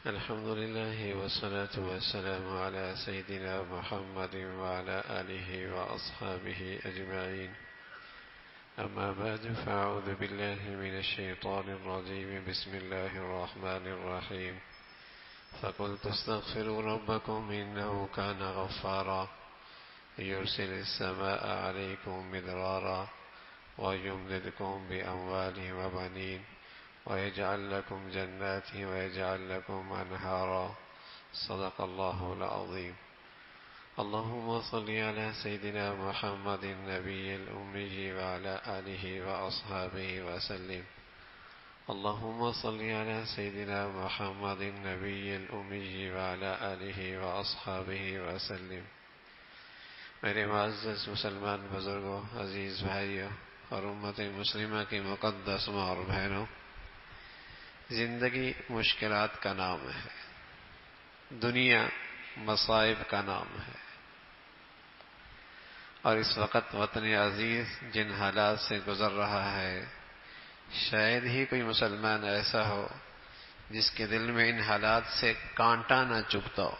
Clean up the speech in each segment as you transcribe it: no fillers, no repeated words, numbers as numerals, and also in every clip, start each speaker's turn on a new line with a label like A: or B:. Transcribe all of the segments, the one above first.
A: الحمد لله والصلاة والسلام على سيدنا محمد وعلى آله وأصحابه أجمعين. أما بعد فأعوذ بالله من الشيطان الرجيم. بسم الله الرحمن الرحيم. فقلت استغفروا ربكم إنه كان غفارا يرسل السماء عليكم مدرارا ويمددكم بأموال وبنين ويجعل لكم جنات ويجعل لكم أنهارا. صدق الله العظيم. اللهم صل على سيدنا محمد النبي الأمي وعلى آله وأصحابه وسلم. اللهم صل على سيدنا محمد النبي الأمي وعلى آله وأصحابه وسلم. میرے معزز مسلمان بزرگوں، عزیز بھائیوں اور امت مسلمہ کی مقدس ماں اور بہنوں، زندگی مشکلات کا نام ہے، دنیا مصائب کا نام ہے، اور اس وقت وطن عزیز جن حالات سے گزر رہا ہے، شاید ہی کوئی مسلمان ایسا ہو جس کے دل میں ان حالات سے کانٹا نہ چبھتا ہو۔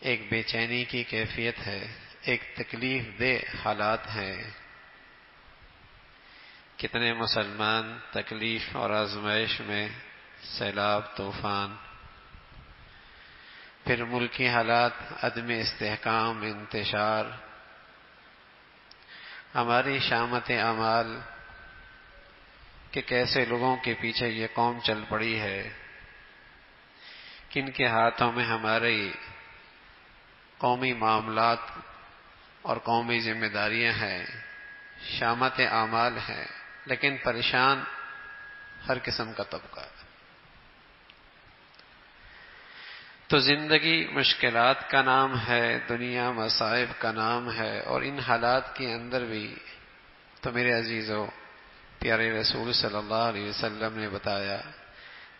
A: ایک بے چینی کی کیفیت ہے، ایک تکلیف دہ حالات ہیں۔ کتنے مسلمان تکلیف اور آزمائش میں، سیلاب، طوفان، پھر ملکی حالات، عدم استحکام، انتشار، ہماری شامت اعمال کہ کیسے لوگوں کے پیچھے یہ قوم چل پڑی ہے، کن کے ہاتھوں میں ہماری قومی معاملات اور قومی ذمہ داریاں ہیں، شامت اعمال ہیں، لیکن پریشان ہر قسم کا طبقہ ہے۔ تو زندگی مشکلات کا نام ہے، دنیا مصائب کا نام ہے، اور ان حالات کے اندر بھی تو میرے عزیزو، پیارے رسول صلی اللہ علیہ وسلم نے بتایا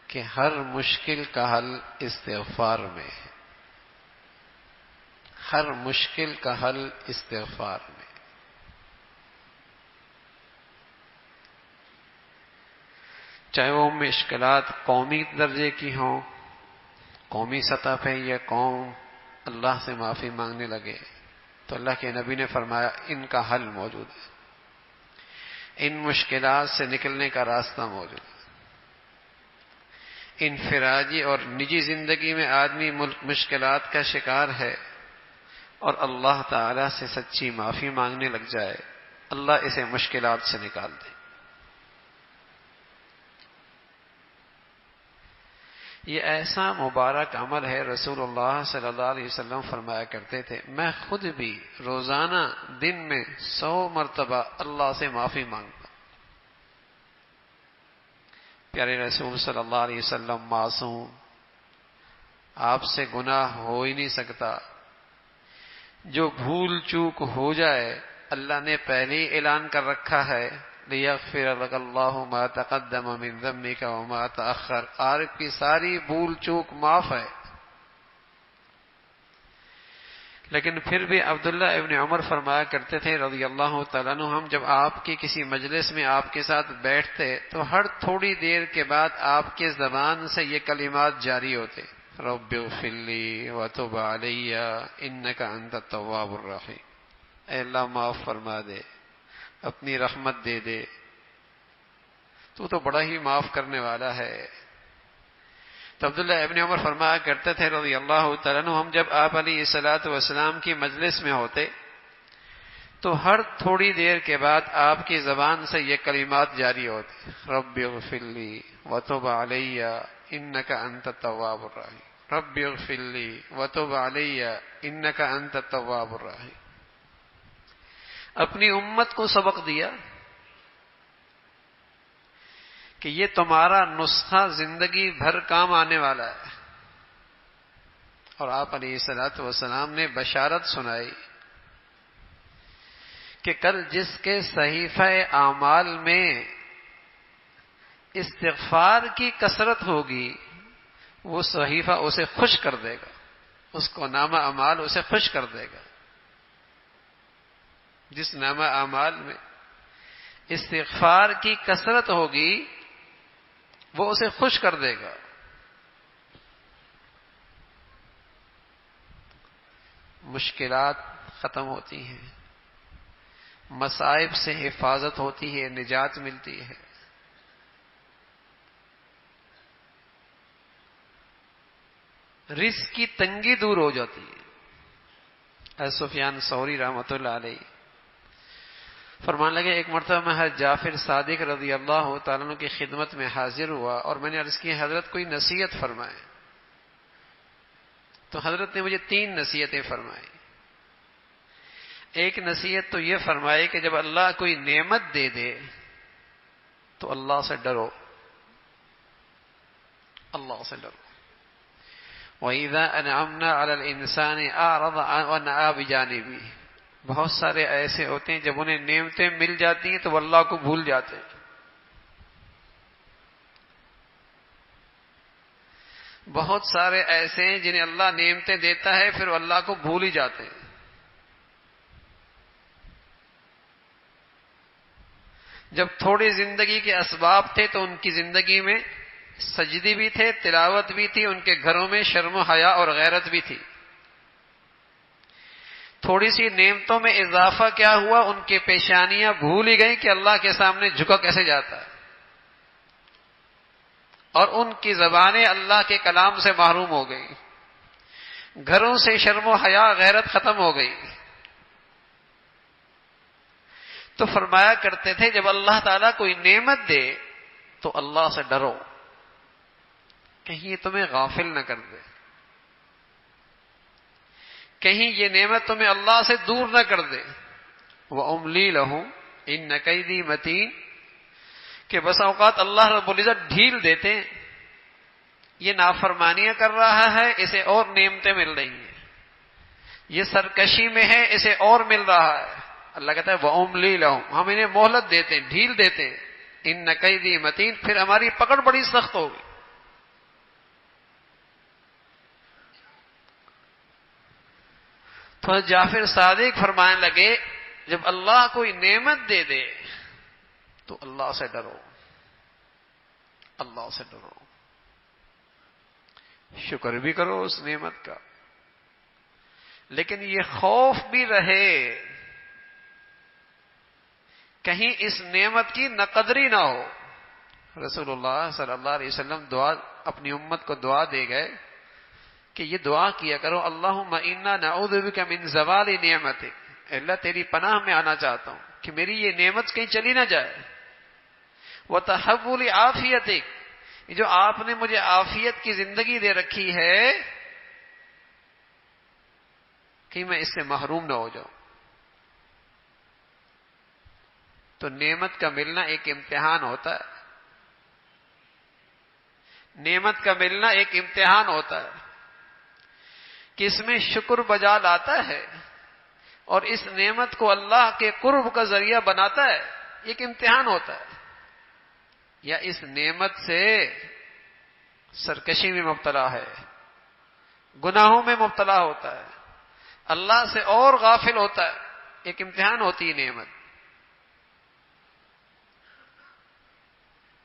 A: کہ ہر مشکل کا حل استغفار میں ہے، ہر مشکل کا حل استغفار میں۔ چاہے وہ مشکلات قومی درجے کی ہوں، قومی سطح پہ یا قوم اللہ سے معافی مانگنے لگے، تو اللہ کے نبی نے فرمایا ان کا حل موجود ہے، ان مشکلات سے نکلنے کا راستہ موجود ہے۔ انفرادی اور نجی زندگی میں آدمی مشکلات کا شکار ہے اور اللہ تعالی سے سچی معافی مانگنے لگ جائے، اللہ اسے مشکلات سے نکال دے۔ یہ ایسا مبارک عمل ہے، رسول اللہ صلی اللہ علیہ وسلم فرمایا کرتے تھے میں خود بھی روزانہ دن میں 100 مرتبہ اللہ سے معافی مانگتا۔ پیارے رسول صلی اللہ علیہ وسلم معصوم، آپ سے گناہ ہو ہی نہیں سکتا، جو بھول چوک ہو جائے اللہ نے پہلے ہی اعلان کر رکھا ہے لِيَغْفِرَ لَكَ اللَّهُ مَا تَقَدَّمَ مِن ذَنبِكَ وَمَا تَأَخَّرَ، آپ کی ساری بھول چوک معاف ہے۔ لیکن پھر بھی عبداللہ ابن عمر فرمایا کرتے تھے رضی اللہ تعالیٰ عنہ، ہم جب آپ کی کسی مجلس میں آپ کے ساتھ بیٹھتے تو ہر تھوڑی دیر کے بعد آپ کے زبان سے یہ کلمات جاری ہوتے، رب اغفر لی وتب علی انک انت التواب الرحیم، اے اللہ معاف فرما دے، اپنی رحمت دے دے، تو بڑا ہی معاف کرنے والا ہے۔ تو عبداللہ ابن عمر فرمایا کرتے تھے رضی اللہ تعالیٰ عنہ، ہم جب آپ علیہ الصلوۃ والسلام کی مجلس میں ہوتے تو ہر تھوڑی دیر کے بعد آپ کی زبان سے یہ کلمات جاری ہوتے، رب اغفر لی وتب علی انک انت التواب الرحیم، رب اغفر لی وتب علی انک انت التواب الرحیم۔ اپنی امت کو سبق دیا کہ یہ تمہارا نسخہ زندگی بھر کام آنے والا ہے، اور آپ علیہ الصلوۃ والسلام نے بشارت سنائی کہ کل جس کے صحیفہ اعمال میں استغفار کی کثرت ہوگی وہ صحیفہ اسے خوش کر دے گا، اس کو نامہ اعمال اسے خوش کر دے گا۔ جس نامہ اعمال میں استغفار کی کثرت ہوگی وہ اسے خوش کر دے گا. مشکلات ختم ہوتی ہیں، مصائب سے حفاظت ہوتی ہے، نجات ملتی ہے. رزق کی تنگی دور ہو جاتی ہے. حضرت سفیان ثوری رحمۃ اللہ علیہ فرمان لگے ایک مرتبہ میں حضرت جعفر صادق رضی اللہ تعالیٰ عنہ کی خدمت میں حاضر ہوا اور میں نے عرض کی حضرت کوئی نصیحت فرمائے. تو حضرت نے مجھے 3 نصیحتیں فرمائی. ایک نصیحت تو یہ فرمائی کہ جب اللہ کوئی نعمت دے دے تو اللہ سے ڈرو، اللہ سے ڈرو. وَإِذَا أَنْعَمْنَا عَلَى الْإِنسَانِ أَعْرَضَ وَنَأَىٰ بِجَانِبِهِ. بہت سارے ایسے ہوتے ہیں جب انہیں نعمتیں مل جاتی ہیں تو وہ اللہ کو بھول جاتے ہیں. بہت سارے ایسے ہیں جنہیں اللہ نعمتیں دیتا ہے پھر وہ اللہ کو بھول ہی جاتے ہیں. جب تھوڑی زندگی کے اسباب تھے تو ان کی زندگی میں سجدی بھی تھے، تلاوت بھی تھی، ان کے گھروں میں شرم و حیا اور غیرت بھی تھی. تھوڑی سی نعمتوں میں اضافہ کیا ہوا، ان کی پیشانیاں بھول ہی گئیں کہ اللہ کے سامنے جھکا کیسے جاتا ہے، اور ان کی زبانیں اللہ کے کلام سے محروم ہو گئی. گھروں سے شرم و حیا غیرت ختم ہو گئی. تو فرمایا کرتے تھے جب اللہ تعالیٰ کوئی نعمت دے تو اللہ سے ڈرو، کہیں یہ تمہیں غافل نہ کر دے، کہیں یہ نعمت تمہیں اللہ سے دور نہ کر دے. وَأُمْلِي لَهُمْ إِنَّ كَيْدِي مَتِينٌ. کہ بس اوقات اللہ رب العزت ڈھیل دیتے ہیں، یہ نافرمانیاں کر رہا ہے اسے اور نعمتیں مل رہی ہیں، یہ سرکشی میں ہے اسے اور مل رہا ہے. اللہ کہتا ہے وَأُمْلِي لَهُمْ، ہم انہیں مہلت دیتے ہیں، ڈھیل دیتے ہیں. إِنَّ كَيْدِي مَتِينٌ، پھر ہماری پکڑ بڑی سخت ہوگی. تو جعفر صادق فرمانے لگے جب اللہ کوئی نعمت دے دے تو اللہ سے ڈرو، اللہ سے ڈرو. شکر بھی کرو اس نعمت کا، لیکن یہ خوف بھی رہے کہیں اس نعمت کی ناقدری نہ ہو. رسول اللہ صلی اللہ علیہ وسلم دعا اپنی امت کو دعا دے گئے کہ یہ دعا کیا کرو اللہم انا نعوذ بک من زوال نعمتک. اللہ تیری پناہ میں آنا چاہتا ہوں کہ میری یہ نعمت کہیں چلی نہ جائے. وتحول عافیتک، جو آپ نے مجھے عافیت کی زندگی دے رکھی ہے کہ میں اس سے محروم نہ ہو جاؤں. تو نعمت کا ملنا ایک امتحان ہوتا ہے، نعمت کا ملنا ایک امتحان ہوتا ہے کہ اس میں شکر بجا لاتا ہے اور اس نعمت کو اللہ کے قرب کا ذریعہ بناتا ہے. ایک امتحان ہوتا ہے، یا اس نعمت سے سرکشی میں مبتلا ہے، گناہوں میں مبتلا ہوتا ہے، اللہ سے اور غافل ہوتا ہے. ایک امتحان ہوتی ہے نعمت.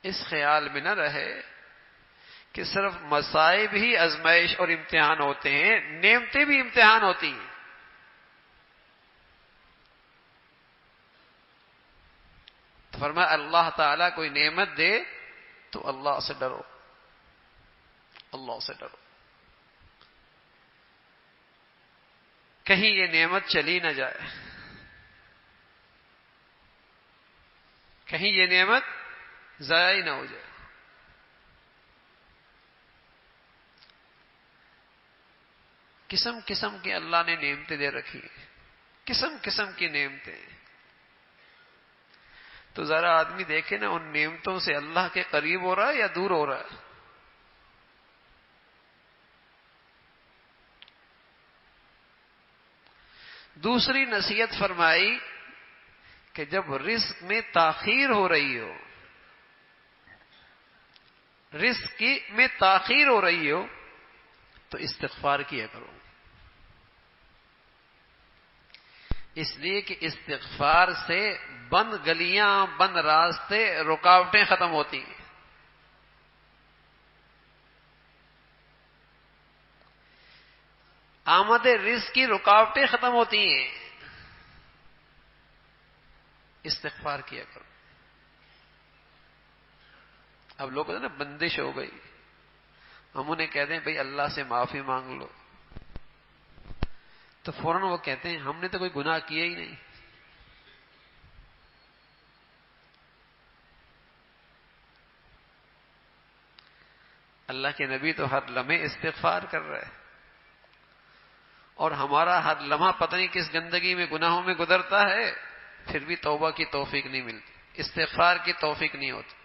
A: اس خیال میں نہ رہے کہ صرف مصائب ہی آزمائش اور امتحان ہوتے ہیں، نعمتیں بھی امتحان ہوتی ہیں. تو فرمایا اللہ تعالیٰ کوئی نعمت دے تو اللہ سے ڈرو، اللہ سے ڈرو، کہیں یہ نعمت چلی نہ جائے، کہیں یہ نعمت ضائع ہی نہ ہو جائے. قسم قسم کی اللہ نے نعمتیں دے رکھی ہیں، قسم قسم کی نعمتیں. تو ذرا آدمی دیکھے نا ان نعمتوں سے اللہ کے قریب ہو رہا ہے یا دور ہو رہا ہے. دوسری نصیحت فرمائی کہ جب رزق میں تاخیر ہو رہی ہو، رزق میں تاخیر ہو رہی ہو تو استغفار کیا کرو. اس لیے کہ استغفار سے بند گلیاں، بند راستے، رکاوٹیں ختم ہوتی ہیں. آمد رزق کی رکاوٹیں ختم ہوتی ہیں. استغفار کیا کرو. اب لوگ کہتے ہیں نا بندش ہو گئی، ہم انہیں کہتے ہیں بھئی اللہ سے معافی مانگ لو، تو فوراً وہ کہتے ہیں ہم نے تو کوئی گناہ کیا ہی نہیں. اللہ کے نبی تو ہر لمحے استغفار کر رہے ہیں، اور ہمارا ہر لمحہ پتہ نہیں کس گندگی میں، گناہوں میں گزرتا ہے، پھر بھی توبہ کی توفیق نہیں ملتی، استغفار کی توفیق نہیں ہوتی.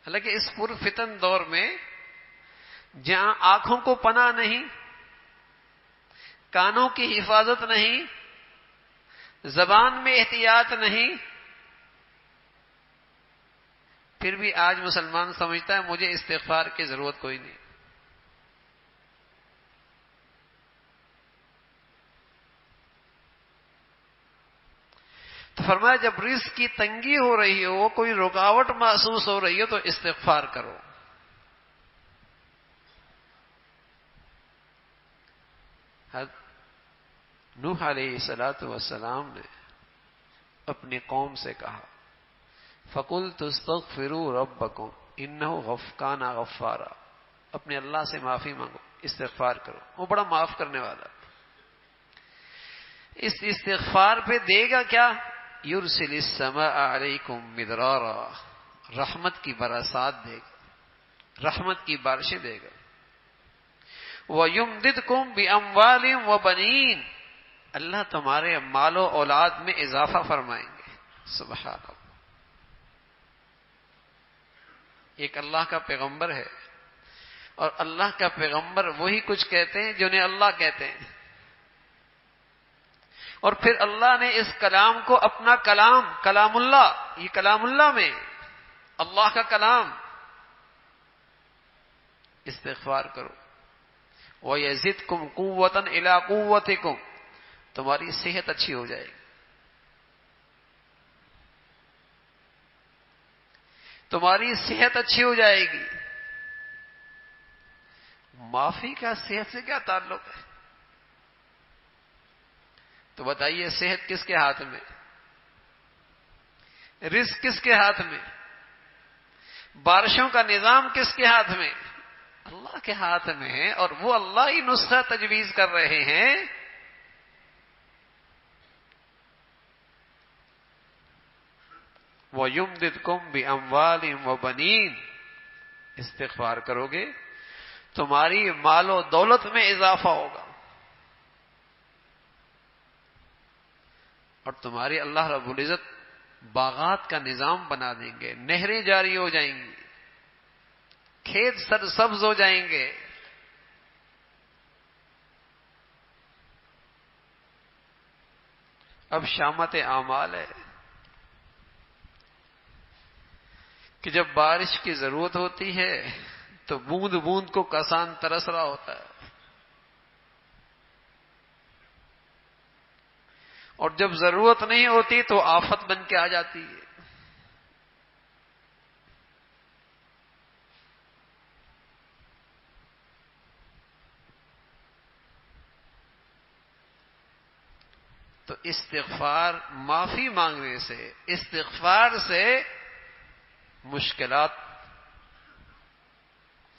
A: حالانکہ اس پرفتن دور میں جہاں آنکھوں کو پناہ نہیں، کانوں کی حفاظت نہیں، زبان میں احتیاط نہیں، پھر بھی آج مسلمان سمجھتا ہے مجھے استغفار کی ضرورت کوئی نہیں. تو فرمایا جب رزق کی تنگی ہو رہی ہو، کوئی رکاوٹ محسوس ہو رہی ہو، تو استغفار کرو. نوح علیہ الصلوۃ والسلام نے اپنی قوم سے کہا فَقُلْتُ اسْتَغْفِرُوا رَبَّكُمْ إِنَّهُ كَانَ غَفَّارًا. اپنے اللہ سے معافی مانگو، استغفار کرو، وہ بڑا معاف کرنے والا. اس استغفار پہ دے گا کیا؟ یرسل السماء علیکم مدرارا، رحمت کی برسات دے گا، رحمت کی بارشیں دے گا. وَيُمْدِدْكُمْ بِأَمْوَالٍ وَبَنِينَ، اللہ تمہارے مال و اولاد میں اضافہ فرمائیں گے. سبحان اللہ. ایک اللہ کا پیغمبر ہے، اور اللہ کا پیغمبر وہی کچھ کہتے ہیں جنہیں اللہ کہتے ہیں، اور پھر اللہ نے اس کلام کو اپنا کلام، کلام اللہ، یہ کلام اللہ میں اللہ کا کلام. استغفار کرو. وَيَزِدْكُمْ قُوَّةً إِلَىٰ قُوَّتِكُمْ، تمہاری صحت اچھی ہو جائے گی، تمہاری صحت اچھی ہو جائے گی. معافی کا صحت سے کیا تعلق ہے؟ تو بتائیے صحت کس کے ہاتھ میں، رزق کس کے ہاتھ میں، بارشوں کا نظام کس کے ہاتھ میں؟ اللہ کے ہاتھ میں ہے. اور وہ اللہ ہی نسخہ تجویز کر رہے ہیں. وَيُمْدِدْكُمْ بِأَمْوَالٍ وَبَنِينَ، استغفار کرو گے تمہاری مال و دولت میں اضافہ ہوگا، اور تمہاری اللہ رب العزت باغات کا نظام بنا دیں گے، نہریں جاری ہو جائیں گی، کھیت سرسبز ہو جائیں گے. اب شامت اعمال ہے کہ جب بارش کی ضرورت ہوتی ہے تو بوند بوند کو کسان ترس رہا ہوتا ہے، اور جب ضرورت نہیں ہوتی تو آفت بن کے آ جاتی ہے. تو استغفار، معافی مانگنے سے، استغفار سے مشکلات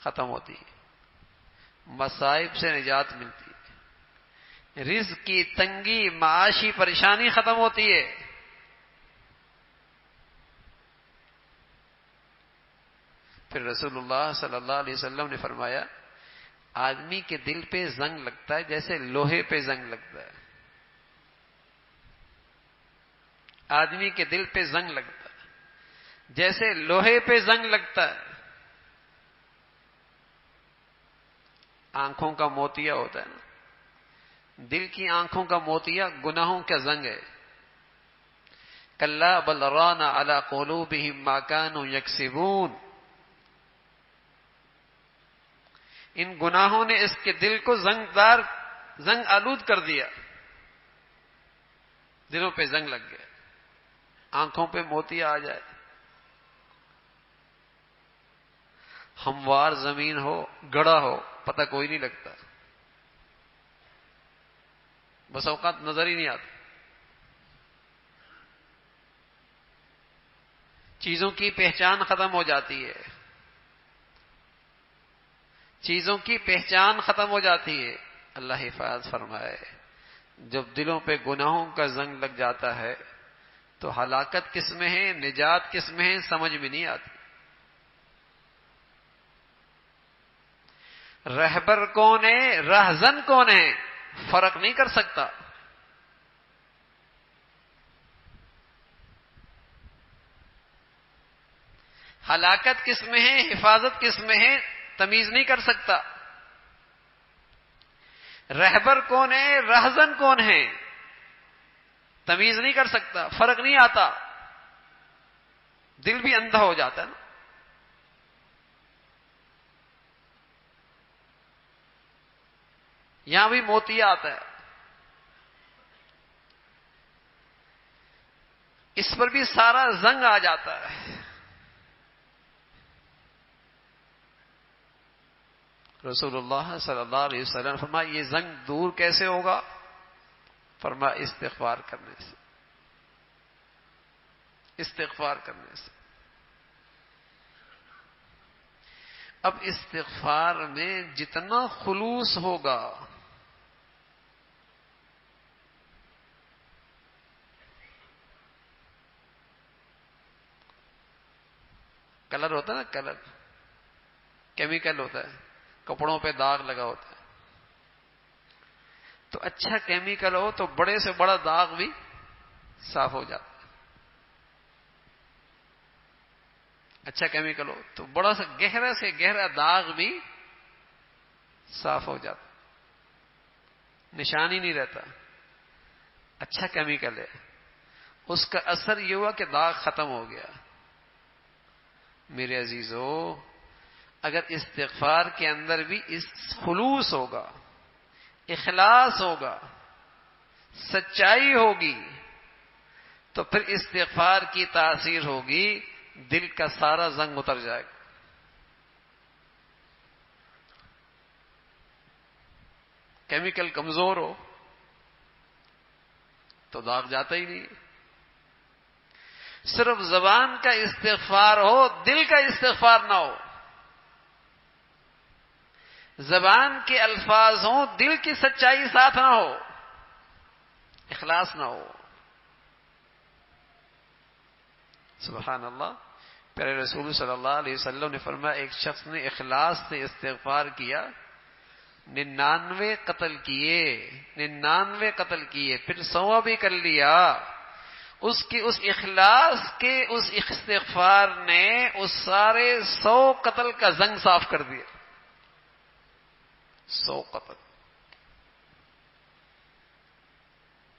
A: ختم ہوتی ہیں، مصائب سے نجات ملتی ہے، رزق کی تنگی، معاشی پریشانی ختم ہوتی ہے. پھر رسول اللہ صلی اللہ علیہ وسلم نے فرمایا آدمی کے دل پہ زنگ لگتا ہے جیسے لوہے پہ زنگ لگتا ہے. آدمی کے دل پہ زنگ لگتا ہے جیسے لوہے پہ زنگ لگتا ہے. آنکھوں کا موتیا ہوتا ہے نا، دل کی آنکھوں کا موتیا گناہوں کا زنگ ہے. کلا بل ران علی قلوبہم ما کانوا یکسبون، ان گناہوں نے اس کے دل کو زنگدار زنگ آلود کر دیا، دلوں پہ زنگ لگ گیا، آنکھوں پہ موتی آ جائے، ہموار زمین ہو، گڑا ہو، پتہ کوئی نہیں لگتا، بس اوقات نظر ہی نہیں آتی. چیزوں کی پہچان ختم ہو جاتی ہے، چیزوں کی پہچان ختم ہو جاتی ہے. اللہ حفاظت فرمائے. جب دلوں پہ گناہوں کا زنگ لگ جاتا ہے تو ہلاکت کس میں ہے، نجات کس میں ہے، سمجھ میں نہیں آتی. رہبر کون ہے، رہزن کون ہے، فرق نہیں کر سکتا. ہلاکت کس میں ہے، حفاظت کس میں ہے، تمیز نہیں کر سکتا. رہبر کون ہے، رہزن کون ہے، تمیز نہیں کر سکتا، فرق نہیں آتا. دل بھی اندھا ہو جاتا ہے نا. یہاں بھی موتیا آتا ہے، اس پر بھی سارا زنگ آ جاتا ہے. رسول اللہ صلی اللہ علیہ وسلم فرمایا یہ زنگ دور کیسے ہوگا؟ فرمایا استغفار کرنے سے، استغفار کرنے سے. اب استغفار میں جتنا خلوص ہوگا، کلر ہوتا ہے نا، کلر کیمیکل ہوتا ہے، کپڑوں پہ داغ لگا ہوتا ہے، تو اچھا کیمیکل ہو تو بڑے سے بڑا داغ بھی صاف ہو جاتا ہے. اچھا کیمیکل ہو تو بڑا سے گہرا داغ بھی صاف ہو جاتا، نشان ہی نہیں رہتا. اچھا کیمیکل ہے، اس کا اثر یہ ہوا کہ داغ ختم ہو گیا. میرے عزیزو، اگر استغفار کے اندر بھی اس خلوص ہوگا، اخلاص ہوگا، سچائی ہوگی، تو پھر استغفار کی تاثیر ہوگی، دل کا سارا زنگ اتر جائے گا. کیمیکل کمزور ہو تو داغ جاتا ہی نہیں. صرف زبان کا استغفار ہو، دل کا استغفار نہ ہو. زبان کے الفاظ ہوں، دل کی سچائی ساتھ نہ ہو، اخلاص نہ ہو. سبحان اللہ. پیارے رسول صلی اللہ علیہ وسلم نے فرمایا ایک شخص نے اخلاص سے استغفار کیا، 99 قتل کیے، 99 قتل کیے، پھر 100 بھی کر لیا. اس کی اس اخلاص کے اس استغفار نے اس سارے 100 قتل کا زنگ صاف کر دیا. 100 قتل.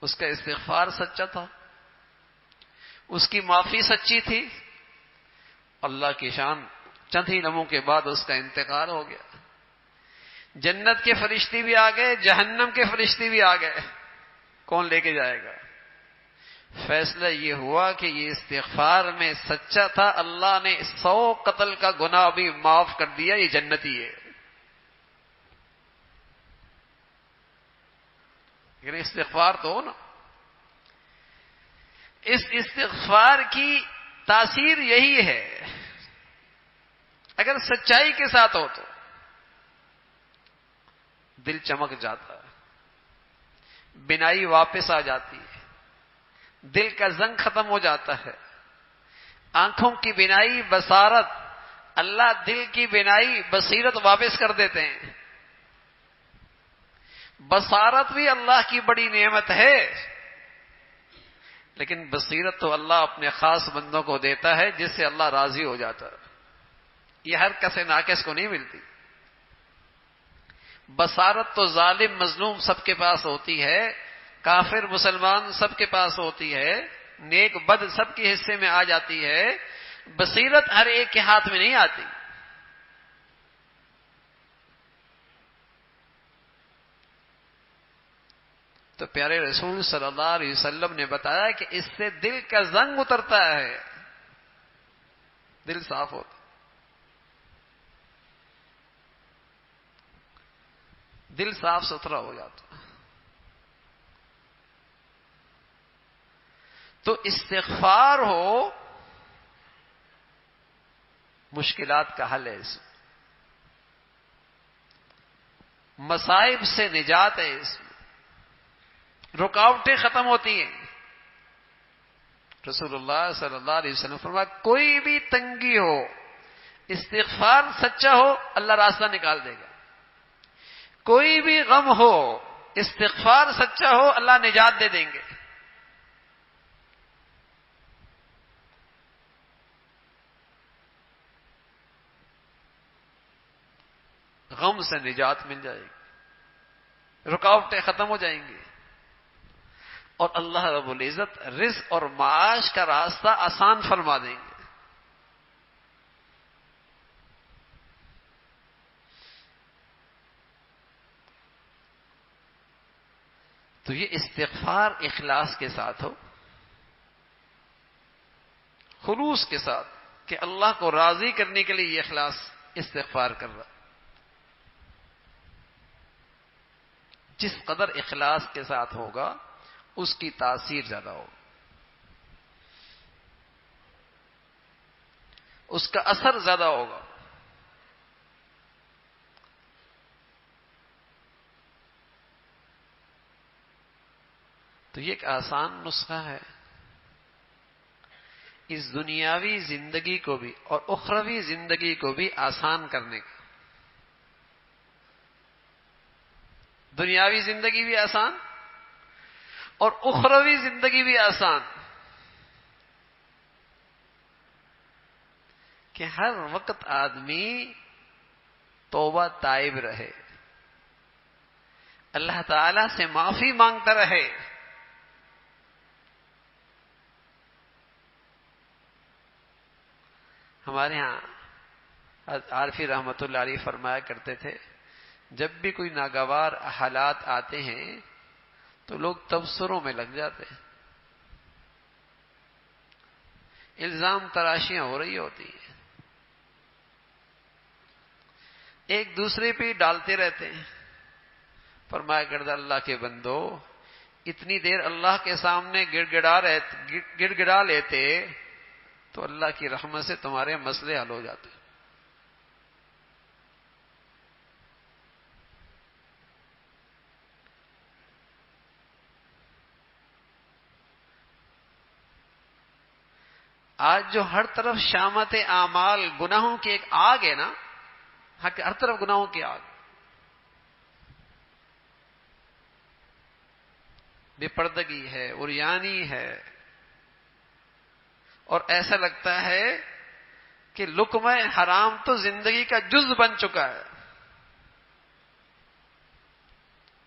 A: اس کا استغفار سچا تھا، اس کی معافی سچی تھی. اللہ کی شان، چند ہی لمحوں کے بعد اس کا انتقال ہو گیا. جنت کے فرشتے بھی آ گئے، جہنم کے فرشتے بھی آ گئے. کون لے کے جائے گا؟ فیصلہ یہ ہوا کہ یہ استغفار میں سچا تھا، اللہ نے 100 قتل کا گناہ بھی معاف کر دیا، یہ جنتی ہے. لیکن استغفار تو ہو نا. اس استغفار کی تاثیر یہی ہے، اگر سچائی کے ساتھ ہو تو دل چمک جاتا ہے، بینائی واپس آ جاتی ہے، دل کا زنگ ختم ہو جاتا ہے. آنکھوں کی بینائی بصارت، اللہ دل کی بینائی بصیرت واپس کر دیتے ہیں. بصارت بھی اللہ کی بڑی نعمت ہے، لیکن بصیرت تو اللہ اپنے خاص بندوں کو دیتا ہے جس سے اللہ راضی ہو جاتا ہے. یہ ہر کسے ناقص کو نہیں ملتی. بصارت تو ظالم مظلوم سب کے پاس ہوتی ہے، کافر مسلمان سب کے پاس ہوتی ہے، نیک بد سب کے حصے میں آ جاتی ہے. بصیرت ہر ایک کے ہاتھ میں نہیں آتی. تو پیارے رسول صلی اللہ علیہ وسلم نے بتایا کہ اس سے دل کا زنگ اترتا ہے، دل صاف ہوتا، دل صاف ستھرا ہو جاتا۔ تو استغفار ہو، مشکلات کا حل ہے، اس مصائب سے نجات ہے، اس میں رکاوٹیں ختم ہوتی ہیں۔ رسول اللہ صلی اللہ علیہ وسلم فرمایا کوئی بھی تنگی ہو، استغفار سچا ہو، اللہ راستہ نکال دے گا۔ کوئی بھی غم ہو، استغفار سچا ہو، اللہ نجات دے دیں گے۔ غم سے نجات مل جائے گی، رکاوٹیں ختم ہو جائیں گی، اور اللہ رب العزت رزق اور معاش کا راستہ آسان فرما دیں گے۔ تو یہ استغفار اخلاص کے ساتھ ہو، خلوص کے ساتھ، کہ اللہ کو راضی کرنے کے لیے یہ اخلاص استغفار کر رہا۔ جس قدر اخلاص کے ساتھ ہوگا اس کی تاثیر زیادہ ہوگی، اس کا اثر زیادہ ہوگا۔ تو یہ ایک آسان نسخہ ہے اس دنیاوی زندگی کو بھی اور اخروی زندگی کو بھی آسان کرنے کا۔ دنیاوی زندگی بھی آسان اور اخروی زندگی بھی آسان، کہ ہر وقت آدمی توبہ تائب رہے، اللہ تعالی سے معافی مانگتا رہے۔ ہمارے ہاں عارفی رحمت اللہ علیہ فرمایا کرتے تھے، جب بھی کوئی ناگوار حالات آتے ہیں تو لوگ تبصروں میں لگ جاتے ہیں، الزام تراشیاں ہو رہی ہوتی ہیں، ایک دوسرے پہ ڈالتے رہتے ہیں۔ فرمایا کرتا اللہ کے بندو، اتنی دیر اللہ کے سامنے گڑ گڑا لیتے تو اللہ کی رحمت سے تمہارے مسئلے حل ہو جاتے۔ آج جو ہر طرف شامت اعمال، گناہوں کی ایک آگ ہے نا، ہر طرف گناہوں کی آگ، بے پردگی ہے، عریانی ہے، اور ایسا لگتا ہے کہ لقمہ حرام تو زندگی کا جز بن چکا ہے۔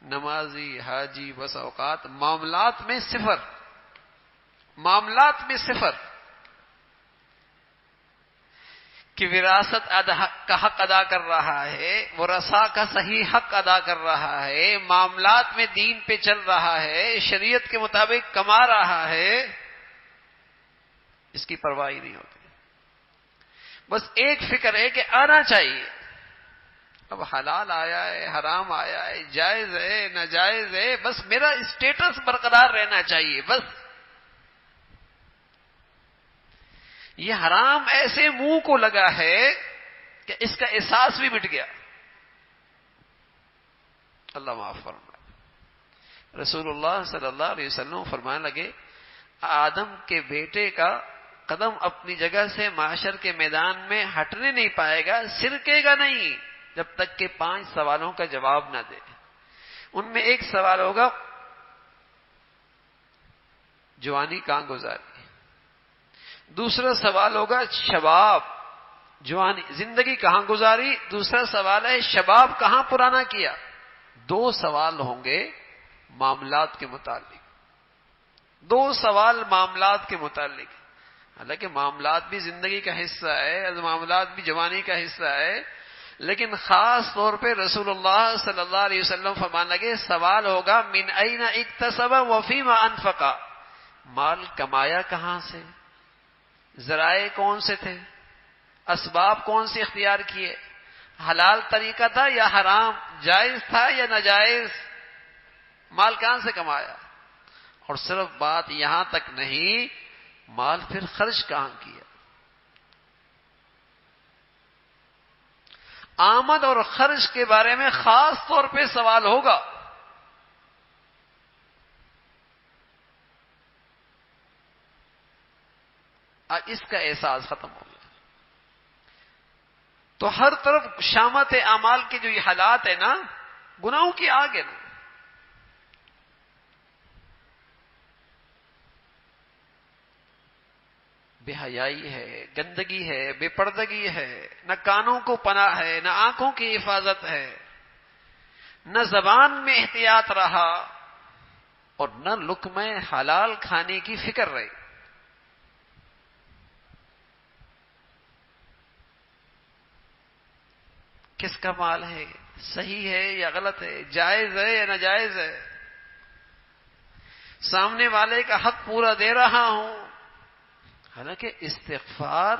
A: نمازی، حاجی، بس اوقات معاملات میں صفر، معاملات میں صفر، کہ وراثت کا حق ادا کر رہا ہے، ورثاء کا صحیح حق ادا کر رہا ہے، معاملات میں دین پہ چل رہا ہے، شریعت کے مطابق کما رہا ہے، اس کی پرواہ ہی نہیں ہوتی۔ بس ایک فکر ہے کہ آنا چاہیے، اب حلال آیا ہے، حرام آیا ہے، جائز ہے، ناجائز ہے، بس میرا اسٹیٹس برقرار رہنا چاہیے۔ بس یہ حرام ایسے منہ کو لگا ہے کہ اس کا احساس بھی مٹ گیا۔ اللہ معاف فرمائے۔ رسول اللہ صلی اللہ علیہ وسلم فرمانے لگے، آدم کے بیٹے کا قدم اپنی جگہ سے معاشر کے میدان میں ہٹنے نہیں پائے گا، سرکے گا نہیں، جب تک کہ 5 سوالوں کا جواب نہ دے۔ ان میں ایک سوال ہوگا، جوانی کہاں گزاری؟ دوسرا سوال ہوگا شباب، جوانی زندگی کہاں گزاری؟ دوسرا سوال ہے شباب کہاں پرانا کیا؟ 2 سوال ہوں گے معاملات کے متعلق، 2 سوال معاملات کے متعلق۔ حالانکہ معاملات بھی زندگی کا حصہ ہے، معاملات بھی جوانی کا حصہ ہے، لیکن خاص طور پہ رسول اللہ صلی اللہ علیہ وسلم فرمانے لگے سوال ہوگا من این اکتسب وفیما انفقا، مال کمایا کہاں سے، ذرائع کون سے تھے، اسباب کون سے اختیار کیے، حلال طریقہ تھا یا حرام، جائز تھا یا ناجائز، مال کہاں سے کمایا، اور صرف بات یہاں تک نہیں، مال پھر خرچ کہاں کیا۔ آمد اور خرچ کے بارے میں خاص طور پہ سوال ہوگا۔ اس کا احساس ختم ہو گیا، تو ہر طرف شامت اعمال کے جو یہ حالات ہیں نا، گناہوں کی آگ ہے نا، بے حیائی ہے، گندگی ہے، بے پردگی ہے، نہ کانوں کو پناہ ہے، نہ آنکھوں کی حفاظت ہے، نہ زبان میں احتیاط رہا، اور نہ لقمہ حلال کھانے کی فکر رہی۔ کس کا مال ہے، صحیح ہے یا غلط ہے، جائز ہے یا ناجائز ہے، سامنے والے کا حق پورا دے رہا ہوں۔ حالانکہ استغفار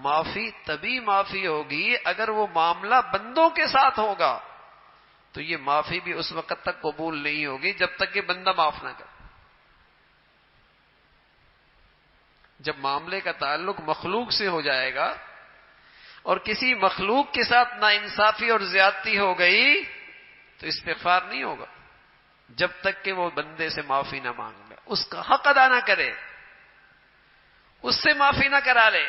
A: معافی تبھی معافی ہوگی اگر وہ معاملہ بندوں کے ساتھ ہوگا، تو یہ معافی بھی اس وقت تک قبول نہیں ہوگی جب تک کہ بندہ معاف نہ کرے۔ جب معاملے کا تعلق مخلوق سے ہو جائے گا اور کسی مخلوق کے ساتھ ناانصافی اور زیادتی ہو گئی تو استغفار نہیں ہوگا جب تک کہ وہ بندے سے معافی نہ مانگ لے، اس کا حق ادا نہ کرے، اس سے معافی نہ کرا لے۔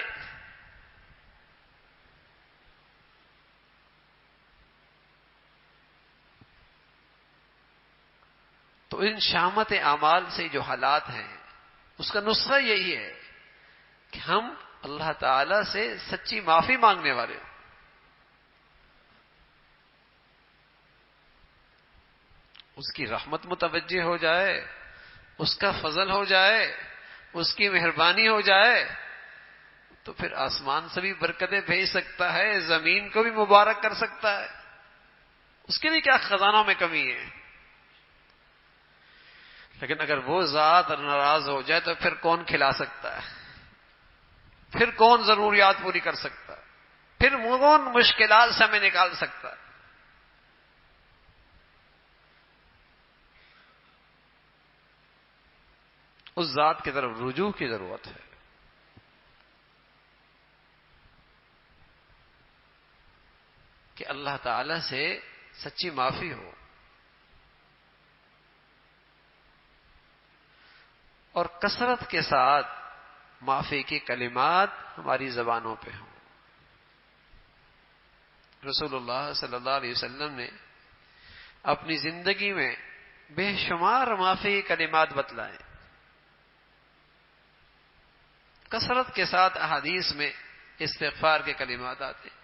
A: تو ان شامت اعمال سے جو حالات ہیں اس کا نسخہ یہی ہے کہ ہم اللہ تعالی سے سچی معافی مانگنے والے ہوں۔ اس کی رحمت متوجہ ہو جائے، اس کا فضل ہو جائے، اس کی مہربانی ہو جائے، تو پھر آسمان سے بھی برکتیں بھیج سکتا ہے، زمین کو بھی مبارک کر سکتا ہے، اس کے لیے کیا خزانوں میں کمی ہے۔ لیکن اگر وہ ذات ناراض ہو جائے تو پھر کون کھلا سکتا ہے، پھر کون ضروریات پوری کر سکتا ہے، پھر کون مشکلات سے ہمیں نکال سکتا ہے۔ اس ذات کی طرف رجوع کی ضرورت ہے۔ کہ اللہ تعالی سے سچی معافی ہو اور کثرت کے ساتھ معافی کے کلمات ہماری زبانوں پہ ہوں۔ رسول اللہ صلی اللہ علیہ وسلم نے اپنی زندگی میں بے شمار معافی کے کلمات بتلائے، کثرت کے ساتھ احادیث میں استغفار کے کلمات آتے ہیں۔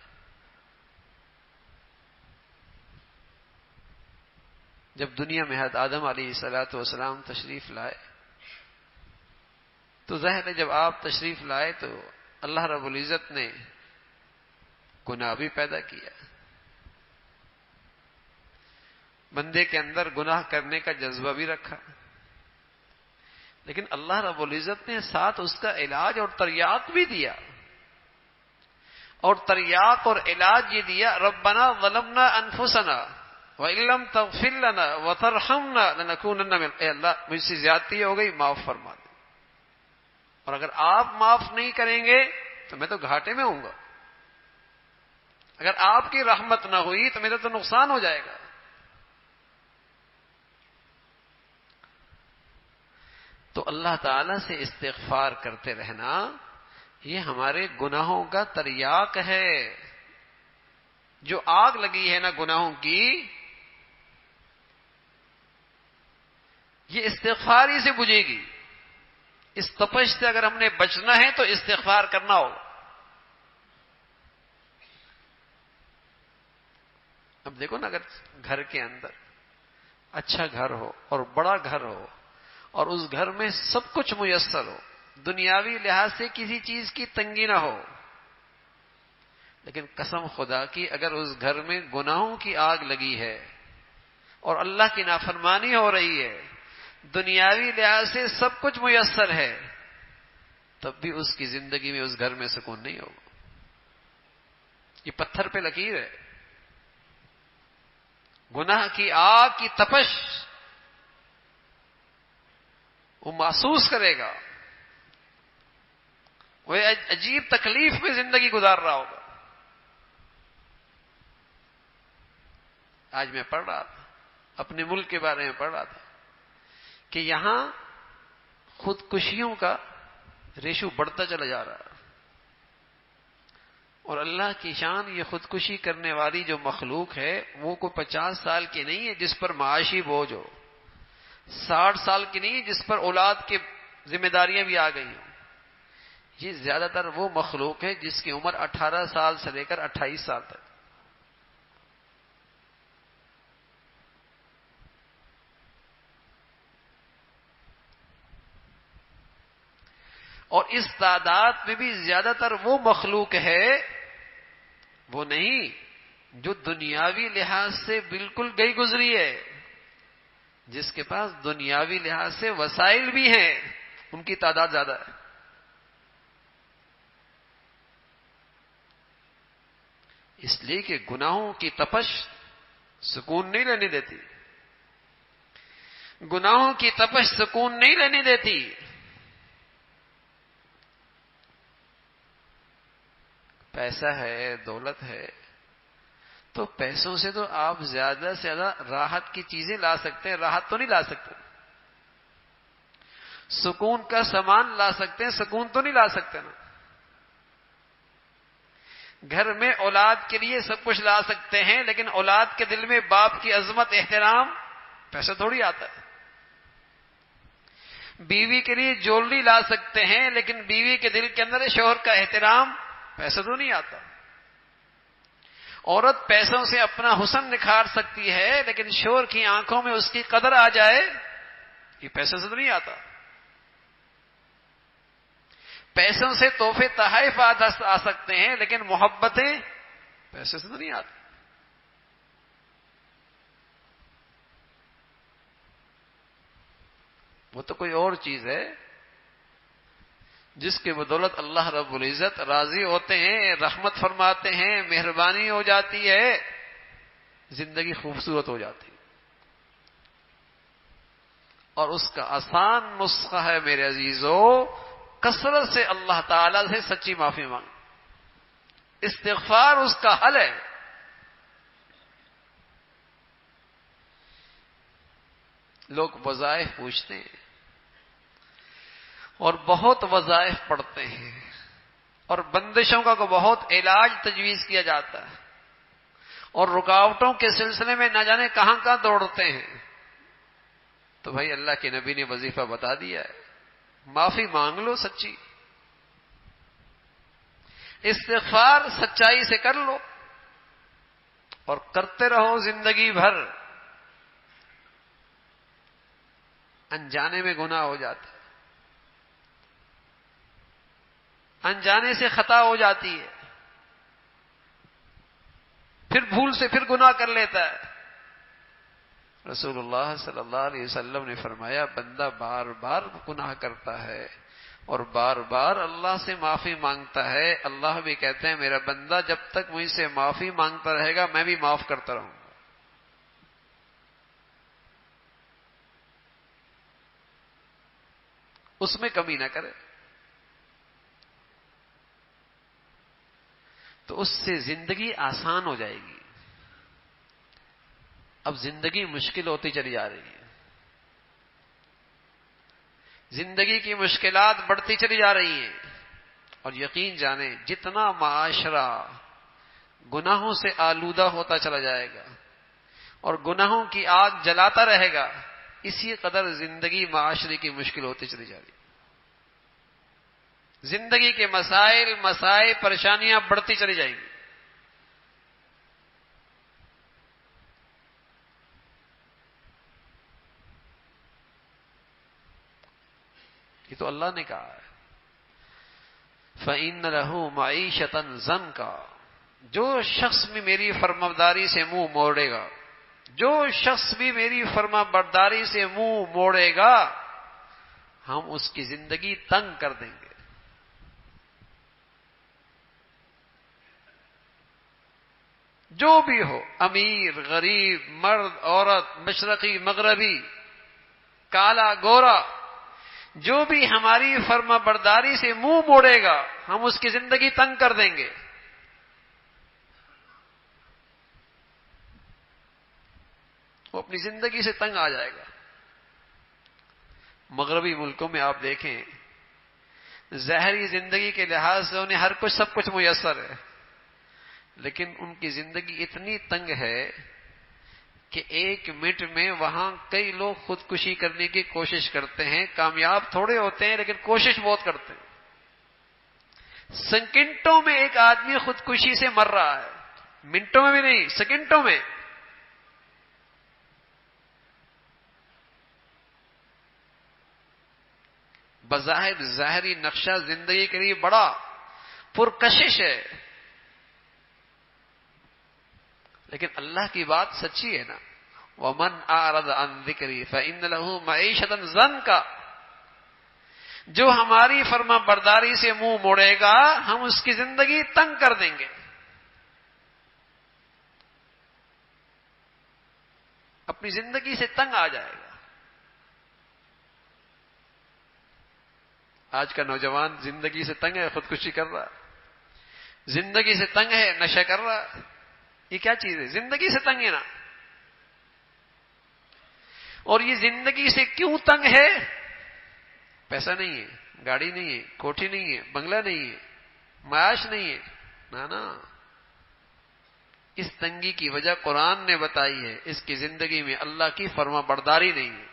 A: جب دنیا میں حضرت آدم علیہ الصلوۃ والسلام تشریف لائے تو ظاہر ہے جب آپ تشریف لائے تو اللہ رب العزت نے گناہ بھی پیدا کیا، بندے کے اندر گناہ کرنے کا جذبہ بھی رکھا، لیکن اللہ رب العزت نے ساتھ اس کا علاج اور تریاق بھی دیا، اور تریاق اور علاج یہ دیا، ربنا ظلمنا انفسنا وَإِن لَّمْ تَغْفِرْ لَنَا وَتَرْحَمْنَا لَنَكُونَنَّ مِنَ، اے اللہ مجھ سے زیادتی ہو گئی، معاف فرما دے، اور اگر آپ معاف نہیں کریں گے تو میں تو گھاٹے میں ہوں گا، اگر آپ کی رحمت نہ ہوئی تو میرا تو نقصان ہو جائے گا۔ تو اللہ تعالی سے استغفار کرتے رہنا یہ ہمارے گناہوں کا تریاق ہے۔ جو آگ لگی ہے نا گناہوں کی، یہ استغفار ہی سے بجھے گی۔ اس تپش سے اگر ہم نے بچنا ہے تو استغفار کرنا ہوگا۔ اب دیکھو نا، اگر گھر کے اندر اچھا گھر ہو اور بڑا گھر ہو اور اس گھر میں سب کچھ میسر ہو، دنیاوی لحاظ سے کسی چیز کی تنگی نہ ہو، لیکن قسم خدا کی اگر اس گھر میں گناہوں کی آگ لگی ہے اور اللہ کی نافرمانی ہو رہی ہے، دنیاوی لحاظ سے سب کچھ میسر ہے، تب بھی اس کی زندگی میں اس گھر میں سکون نہیں ہوگا. یہ پتھر پہ لکیر ہے. گناہ کی آگ کی تپش وہ محسوس کرے گا، وہ عجیب تکلیف میں زندگی گزار رہا ہوگا. آج میں پڑھ رہا تھا، اپنے ملک کے بارے میں پڑھ رہا تھا کہ یہاں خودکشیوں کا ریشو بڑھتا چلا جا رہا ہے. اور اللہ کی شان، یہ خودکشی کرنے والی جو مخلوق ہے وہ کوئی 50 سال کی نہیں ہے جس پر معاشی بوجھ ہو، 60 سال کی نہیں ہے جس پر اولاد کی ذمہ داریاں بھی آ گئی ہوں. یہ زیادہ تر وہ مخلوق ہے جس کی عمر 18 سال سے لے کر 28 سال تک. اور اس تعداد میں بھی زیادہ تر وہ مخلوق ہے، وہ نہیں جو دنیاوی لحاظ سے بالکل گئی گزری ہے، جس کے پاس دنیاوی لحاظ سے وسائل بھی ہیں، ان کی تعداد زیادہ ہے. اس لیے کہ گناہوں کی تپش سکون نہیں لینے دیتی، گناہوں کی تپش سکون نہیں لینے دیتی. پیسہ ہے، دولت ہے، تو پیسوں سے تو آپ زیادہ سے زیادہ راحت کی چیزیں لا سکتے ہیں، راحت تو نہیں لا سکتے. سکون کا سامان لا سکتے ہیں، سکون تو نہیں لا سکتے نا. گھر میں اولاد کے لیے سب کچھ لا سکتے ہیں، لیکن اولاد کے دل میں باپ کی عظمت، احترام پیسہ تھوڑی آتا ہے. بیوی کے لیے جولری لا سکتے ہیں، لیکن بیوی کے دل کے اندر شوہر کا احترام پیسہ تو نہیں آتا. عورت پیسوں سے اپنا حسن نکھار سکتی ہے، لیکن شوہر کی آنکھوں میں اس کی قدر آ جائے، یہ پیسوں سے تو نہیں آتا. پیسوں سے تحفے تحائف آ سکتے ہیں، لیکن محبتیں پیسے سے تو نہیں آتی. وہ تو کوئی اور چیز ہے جس کے بدولت اللہ رب العزت راضی ہوتے ہیں، رحمت فرماتے ہیں، مہربانی ہو جاتی ہے، زندگی خوبصورت ہو جاتی ہے. اور اس کا آسان نسخہ ہے میرے عزیزو، کثرت سے اللہ تعالی سے سچی معافی مانگ. استغفار اس کا حل ہے. لوگ وظائف پوچھتے ہیں اور بہت وظائف پڑھتے ہیں، اور بندشوں کا بہت علاج تجویز کیا جاتا ہے، اور رکاوٹوں کے سلسلے میں نہ جانے کہاں کہاں دوڑتے ہیں. تو بھائی اللہ کے نبی نے وظیفہ بتا دیا ہے، معافی مانگ لو سچی، استغفار سچائی سے کر لو اور کرتے رہو زندگی بھر. انجانے میں گناہ ہو جاتا ہے، انجانے سے خطا ہو جاتی ہے، پھر بھول سے پھر گناہ کر لیتا ہے. رسول اللہ صلی اللہ علیہ وسلم نے فرمایا، بندہ بار بار گناہ کرتا ہے اور بار بار اللہ سے معافی مانگتا ہے، اللہ بھی کہتے ہیں میرا بندہ جب تک مجھ سے معافی مانگتا رہے گا میں بھی معاف کرتا رہوں گا. اس میں کمی نہ کرے. تو اس سے زندگی آسان ہو جائے گی. اب زندگی مشکل ہوتی چلی جا رہی ہے، زندگی کی مشکلات بڑھتی چلی جا رہی ہیں، اور یقین جانیں جتنا معاشرہ گناہوں سے آلودہ ہوتا چلا جائے گا اور گناہوں کی آگ جلاتا رہے گا، اسی قدر زندگی معاشرے کی مشکل ہوتی چلی جا رہی ہے. زندگی کے مسائل پریشانیاں بڑھتی چلی جائیں گی. یہ تو اللہ نے کہا ہے، فَإِنَّ لَهُ مَعِيشَةً ضَنْكَا، جو شخص بھی میری فرمانبرداری سے منہ موڑے گا، جو شخص بھی میری فرمانبرداری سے منہ موڑے گا، ہم اس کی زندگی تنگ کر دیں گے۔ جو بھی ہو، امیر غریب، مرد عورت، مشرقی مغربی، کالا گورا، جو بھی ہماری فرمانبرداری سے منہ موڑے گا، ہم اس کی زندگی تنگ کر دیں گے۔ وہ اپنی زندگی سے تنگ آ جائے گا۔ مغربی ملکوں میں آپ دیکھیں، ظاہری زندگی کے لحاظ سے انہیں ہر کچھ سب کچھ میسر ہے، لیکن ان کی زندگی اتنی تنگ ہے کہ 1 منٹ میں وہاں کئی لوگ خودکشی کرنے کی کوشش کرتے ہیں، کامیاب تھوڑے ہوتے ہیں لیکن کوشش بہت کرتے ہیں۔ سیکنڈوں میں ایک آدمی خودکشی سے مر رہا ہے، منٹوں میں بھی نہیں، سیکنڈوں میں۔ بظاہر ظاہری نقشہ زندگی کے لیے بڑا پرکشش ہے، لیکن اللہ کی بات سچی ہے نا، وَمَنْ أَعْرَضَ عَنْ ذِكْرِي فَإِنَّ لَهُ مَعِيشَةً ضَنْكَ، جو ہماری فرما برداری سے منہ موڑے گا، ہم اس کی زندگی تنگ کر دیں گے۔ اپنی زندگی سے تنگ آ جائے گا۔ آج کا نوجوان زندگی سے تنگ ہے، خودکشی کر رہا، زندگی سے تنگ ہے، نشہ کر رہا۔ یہ کیا چیز ہے؟ زندگی سے تنگ ہے نا۔ اور یہ زندگی سے کیوں تنگ ہے؟ پیسہ نہیں ہے، گاڑی نہیں ہے، کوٹھی نہیں ہے، بنگلہ نہیں ہے، معاش نہیں ہے، نا۔ اس تنگی کی وجہ قرآن نے بتائی ہے، اس کی زندگی میں اللہ کی فرما برداری نہیں ہے۔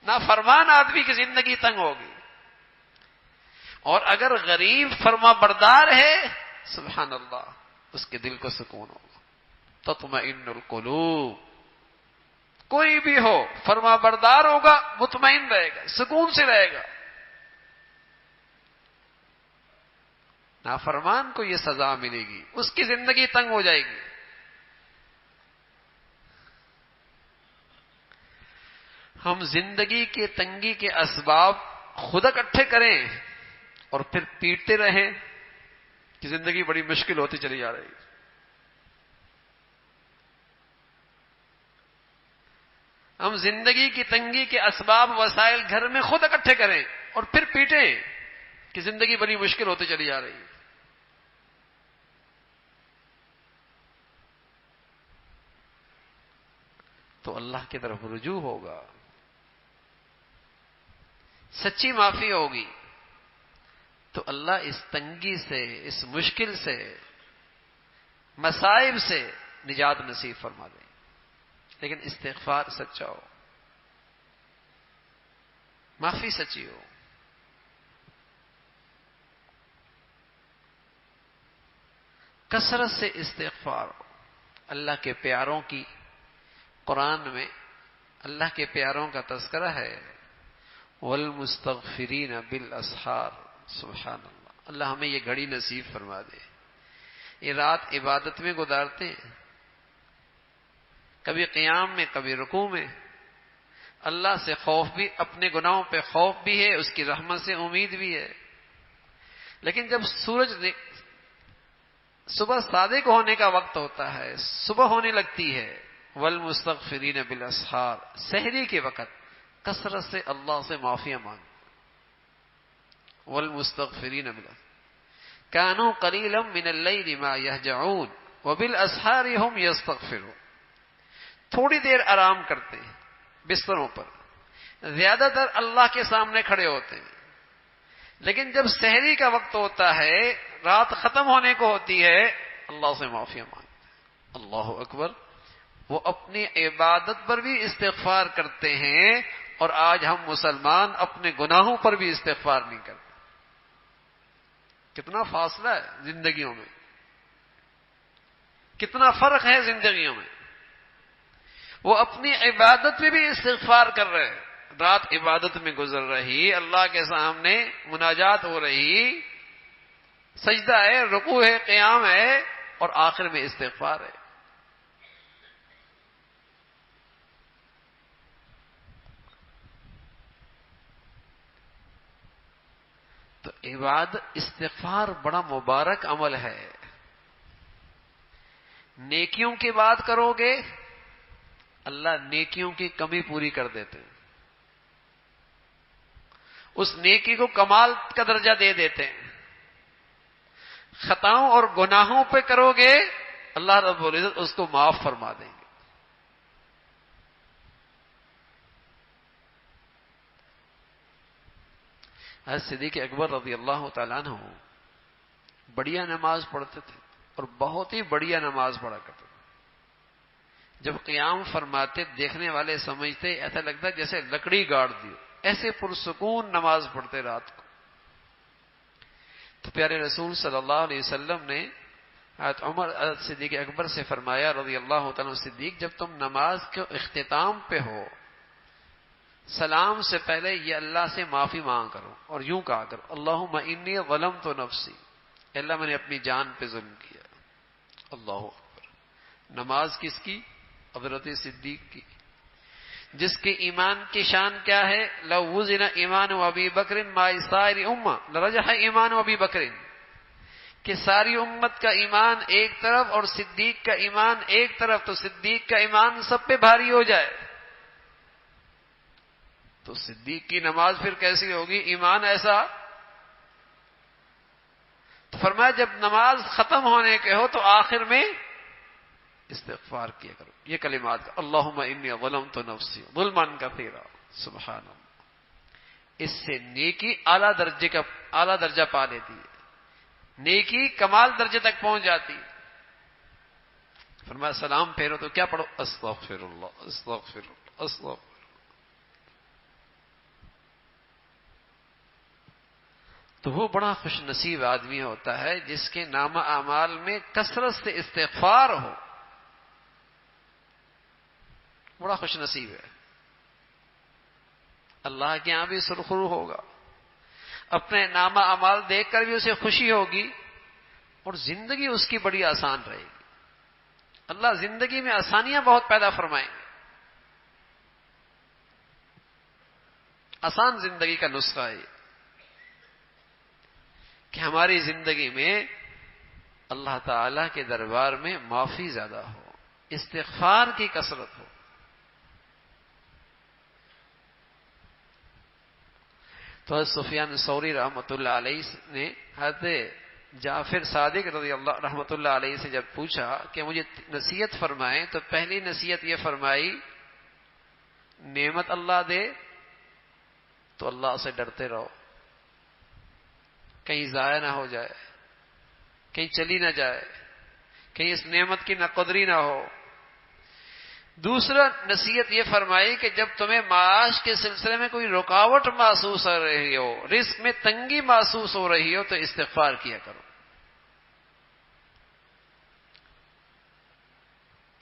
A: نا فرمان آدمی کی زندگی تنگ ہوگی، اور اگر غریب فرما بردار ہے، سبحان اللہ، اس کے دل کو سکون ہوگا۔ تطمئن القلوب، کوئی بھی ہو فرما بردار ہوگا، مطمئن رہے گا، سکون سے رہے گا۔ نافرمان کو یہ سزا ملے گی، اس کی زندگی تنگ ہو جائے گی۔ ہم زندگی کے تنگی کے اسباب خود اکٹھے کریں اور پھر پیٹتے رہیں کہ زندگی بڑی مشکل ہوتی چلی جا رہی ہے۔ ہم زندگی کی تنگی کے اسباب وسائل گھر میں خود اکٹھے کریں اور پھر پیٹیں کہ زندگی بڑی مشکل ہوتی چلی جا رہی ہے۔ تو اللہ کی طرف رجوع ہوگا، سچی معافی ہوگی، تو اللہ اس تنگی سے، اس مشکل سے، مصائب سے نجات نصیب فرما دے۔ لیکن استغفار سچا ہو، معافی سچی ہو۔ کثرت سے استغفار ہو۔ اللہ کے پیاروں کی قرآن میں اللہ کے پیاروں کا تذکرہ ہے، والمستغفرین بالاسحار۔ سبحان اللہ، اللہ ہمیں یہ گھڑی نصیب فرما دے۔ یہ رات عبادت میں گزارتے ہیں، کبھی قیام میں، کبھی رکوع میں، اللہ سے خوف بھی، اپنے گناہوں پہ خوف بھی ہے، اس کی رحمت سے امید بھی ہے۔ لیکن جب سورج صبح صادق ہونے کا وقت ہوتا ہے، صبح ہونے لگتی ہے، والمستغفرین بالاسحار، سحری کے وقت کثرت سے اللہ سے معافیاں مانگ، والمستغفرین بالاسحار کانوا قلیلا من اللیل ما یہجعون وبالاسحار هم یستغفرون۔ تھوڑی دیر آرام کرتے ہیں بستروں پر، زیادہ تر اللہ کے سامنے کھڑے ہوتے ہیں، لیکن جب سحری کا وقت ہوتا ہے، رات ختم ہونے کو ہوتی ہے، اللہ سے معافیاں مانگتے ہیں۔ اللہ اکبر، وہ اپنی عبادت پر بھی استغفار کرتے ہیں، اور آج ہم مسلمان اپنے گناہوں پر بھی استغفار نہیں کرتے۔ کتنا فاصلہ ہے زندگیوں میں، کتنا فرق ہے زندگیوں میں۔ وہ اپنی عبادت میں بھی استغفار کر رہے ہیں، رات عبادت میں گزر رہی، اللہ کے سامنے مناجات ہو رہی، سجدہ ہے، رکوع ہے، قیام ہے، اور آخر میں استغفار ہے. تو استغفار بڑا مبارک عمل ہے. نیکیوں کی بات کرو گے، اللہ نیکیوں کی کمی پوری کر دیتے ہیں، اس نیکی کو کمال کا درجہ دے دیتے ہیں. خطاؤں اور گناہوں پہ کرو گے، اللہ رب العزت اس کو معاف فرما دیں گے. حضرت صدیق اکبر رضی اللہ تعالیٰ عنہ بڑھیا نماز پڑھتے تھے اور بہت ہی بڑھیا نماز پڑھا کرتے تھے. جب قیام فرماتے دیکھنے والے سمجھتے ایسا لگتا جیسے لکڑی گاڑ دی، ایسے پرسکون نماز پڑھتے رات کو. تو پیارے رسول صلی اللہ علیہ وسلم نے حضرت حضرت صدیق اکبر سے فرمایا رضی اللہ تعالیٰ صدیق، جب تم نماز کے اختتام پہ ہو، سلام سے پہلے یہ اللہ سے معافی مانگ کرو اور یوں کہا کرو اللہم انی ظلمت نفسی، اللہ میں نے اپنی جان پہ ظلم کیا. اللہ اکبر. نماز کس کی؟ حضرت صدیق کی، جس کے ایمان کی شان کیا ہے؟ لو وزن ایمان ابی بکر ما سائر امہ لرجح ایمان ابی بکر، کہ ساری امت کا ایمان ایک طرف اور صدیق کا ایمان ایک طرف، تو صدیق کا ایمان سب پہ بھاری ہو جائے. تو صدیق کی نماز پھر کیسی ہوگی؟ ایمان ایسا. تو فرمایا جب نماز ختم ہونے کے ہو تو آخر میں استغفار کیا کرو یہ کلمات، اللہم انی ظلمت نفسی ظلما کثیرا. سبحان اللہ. اس سے نیکی اعلیٰ درجہ پا لیتی ہے، نیکی کمال درجے تک پہنچ جاتی ہے. فرمایا سلام پھیرو تو کیا پڑھو؟ استغفر اللہ استغفر اللہ استغفر. تو وہ بڑا خوش نصیب آدمی ہوتا ہے جس کے نامہ اعمال میں کثرت سے استغفار ہو. بڑا خوش نصیب ہے، اللہ کے یہاں بھی سرخرو ہوگا، اپنے نامہ اعمال دیکھ کر بھی اسے خوشی ہوگی، اور زندگی اس کی بڑی آسان رہے گی. اللہ زندگی میں آسانیاں بہت پیدا فرمائیں گے. آسان زندگی کا نسخہ ہے کہ ہماری زندگی میں اللہ تعالی کے دربار میں معافی زیادہ ہو، استغفار کی کثرت ہو. تو حضرت سفیان ثوری رحمۃ اللہ علیہ نے حضرت جعفر صادق رضی اللہ رحمۃ اللہ علیہ سے جب پوچھا کہ مجھے نصیحت فرمائیں، تو پہلی نصیحت یہ فرمائی نعمت اللہ دے تو اللہ سے ڈرتے رہو، کہیں ضائع نہ ہو جائے، کہیں چلی نہ جائے، کہیں اس نعمت کی ناقدری نہ ہو. دوسرا نصیحت یہ فرمائی کہ جب تمہیں معاش کے سلسلے میں کوئی رکاوٹ محسوس ہو رہی ہو، رزق میں تنگی محسوس ہو رہی ہو، تو استغفار کیا کرو.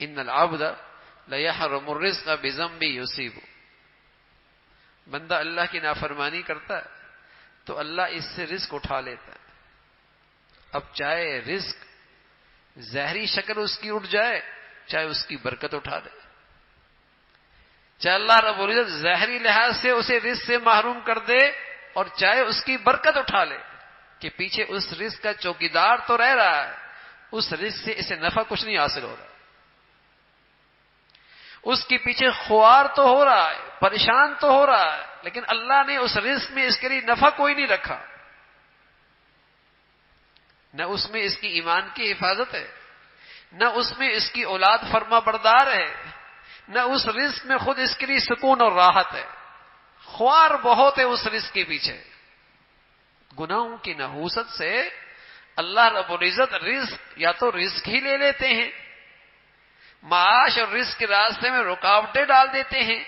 A: ان العبد لیحرم الرزق بذنب یصیب. بندہ اللہ کی نافرمانی کرتا ہے تو اللہ اس سے رزق اٹھا لیتا ہے. اب چاہے رزق زہری شکل اس کی اٹھ جائے، چاہے اس کی برکت اٹھا لے، چاہے اللہ رب العزت ظاہری لحاظ سے اسے رزق سے محروم کر دے، اور چاہے اس کی برکت اٹھا لے کہ پیچھے اس رزق کا چوکیدار تو رہ رہا ہے، اس رزق سے اسے نفع کچھ نہیں حاصل ہو رہا، اس کے پیچھے خوار تو ہو رہا ہے، پریشان تو ہو رہا ہے، لیکن اللہ نے اس رزق میں اس کے لیے نفع کوئی نہیں رکھا. نہ اس میں اس کی ایمان کی حفاظت ہے، نہ اس میں اس کی اولاد فرما بردار ہے، نہ اس رزق میں خود اس کے لیے سکون اور راحت ہے. خوار بہت ہے اس رزق کے پیچھے. گناہوں کی نحوست سے اللہ رب العزت رزق یا تو رزق ہی لے لیتے ہیں، معاش اور رزق کے راستے میں رکاوٹیں ڈال دیتے ہیں،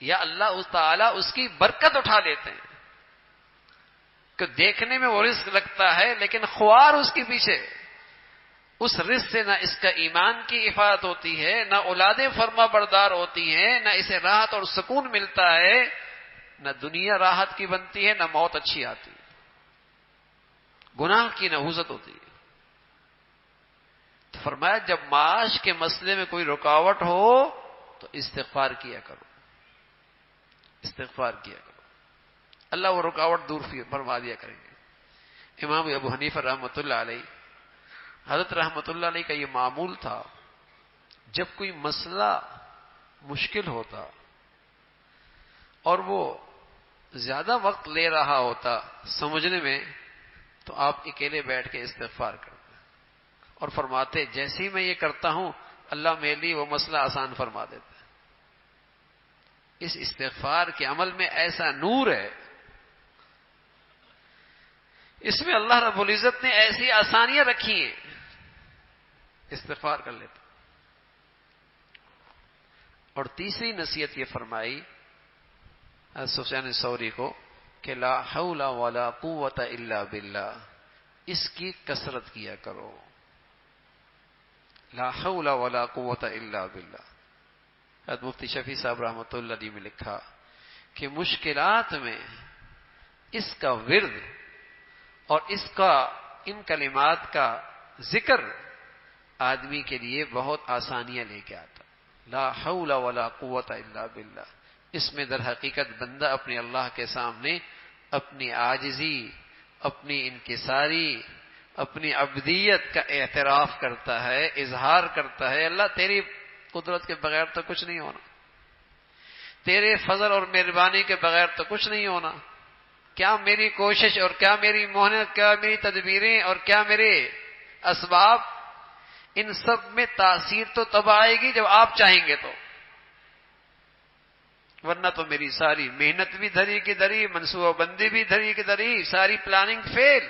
A: یا اللہ تعالیٰ اس کی برکت اٹھا لیتے ہیں کہ دیکھنے میں وہ رزق لگتا ہے لیکن خوار اس کے پیچھے. اس رزق سے نہ اس کا ایمان کی حفاظت ہوتی ہے، نہ اولادیں فرما بردار ہوتی ہیں، نہ اسے راحت اور سکون ملتا ہے، نہ دنیا راحت کی بنتی ہے، نہ موت اچھی آتی ہے. گناہ کی نحوست ہوتی ہے. تو فرمایا جب معاش کے مسئلے میں کوئی رکاوٹ ہو تو استغفار کیا کرو، استغفار کیا کرو، اللہ وہ رکاوٹ دور فرما دیا کریں گے. امام ابو حنیفہ رحمۃ اللہ علیہ، حضرت رحمۃ اللہ علیہ کا یہ معمول تھا، جب کوئی مسئلہ مشکل ہوتا اور وہ زیادہ وقت لے رہا ہوتا سمجھنے میں، تو آپ اکیلے بیٹھ کے استغفار کرتے اور فرماتے جیسے ہی میں یہ کرتا ہوں اللہ میرے لیے وہ مسئلہ آسان فرما دیتا ہے. اس استغفار کے عمل میں ایسا نور ہے، اس میں اللہ رب العزت نے ایسی آسانیاں رکھی ہیں. استغفار کر لیتا. اور تیسری نصیحت یہ فرمائی حضرت سفیان ثوری کو کہ لا حول ولا قوت الا باللہ، اس کی کثرت کیا کرو. لا حول ولا قوت الا باللہ. حضرت مفتی شفیع صاحب رحمۃ اللہ علیہ میں لکھا کہ مشکلات میں اس کا ورد اور اس کا ان کلمات کا ذکر آدمی کے لیے بہت آسانیاں لے کے آتا. لا حول ولا قوت الا باللہ. اس میں در حقیقت بندہ اپنے اللہ کے سامنے اپنی عاجزی، اپنی انکساری، اپنی عبدیت کا اعتراف کرتا ہے، اظہار کرتا ہے. اللہ تیری قدرت کے بغیر تو کچھ نہیں ہونا، تیرے فضل اور مہربانی کے بغیر تو کچھ نہیں ہونا. کیا میری کوشش اور کیا میری محنت، کیا میری تدبیریں اور کیا میرے اسباب، ان سب میں تاثیر تو تب آئے گی جب آپ چاہیں گے تو، ورنہ تو میری ساری محنت بھی دھری کی دھری، منصوبہ بندی بھی دھری کی دھری، ساری پلاننگ فیل.